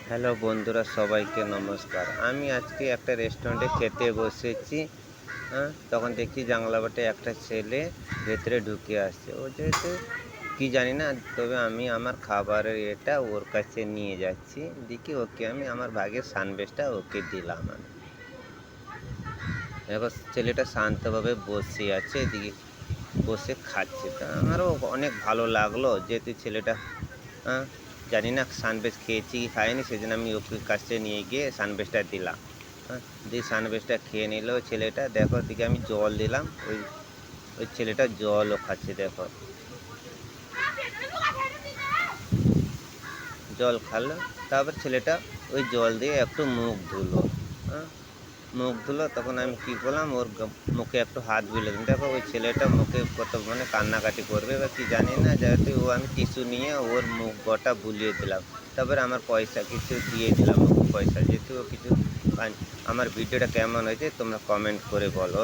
Hello বন্ধুরা, সবাইকে নমস্কার। আমি আজকে একটা রেস্টুরেন্টে খেতে বসেছি। তখন দেখছি জানলা বাটে একটা ছেলে ভেতরে ঢুকে আসছে। ও যেহেতু কি জানি না, তবে আমি আমার খাবারের এটা ওর কাছে নিয়ে যাচ্ছি। দেখি ওকে আমি আমার ভাগের সানবেশটা ওকে দিলাম আমি। দেখো ছেলেটা শান্তভাবে বসে আছে, এদিকে বসে খাচ্ছে। তা আমারও অনেক ভালো লাগলো, যেহেতু ছেলেটা আ জানি না সানবেজ খেয়েছি কি খায়নি, সেজন্য আমি ওকে কাছে নিয়ে গিয়ে সানবেজটা দিলাম। দিয়ে সানবেজটা খেয়ে নিল ছেলেটা। দেখো ওদিকে আমি জল দিলাম। ওই ছেলেটা জলও খাচ্ছে দেখো। জল খালো। তারপর ছেলেটা ওই জল দিয়ে একটু মুখ ধুলো। আ মুখ ধুলো, তখন আমি কি করলাম, ওর মুখে একটু হাত বুলিয়ে দিলাম। দেখো ওই ছেলেটা মুখে কত মানে কান্নাকাটি করবে বা কি জানি না, যেহেতু আমি টিস্যু নিয়ে ওর মুখ গোটা বুলিয়ে দিলাম। তারপরে আমার পয়সা কিছু দিয়ে দিলাম ওকে, পয়সা যেহেতু ও কিছু আমার ভিডিওটা কেমন হয়েছে তোমরা কমেন্ট করে বলো।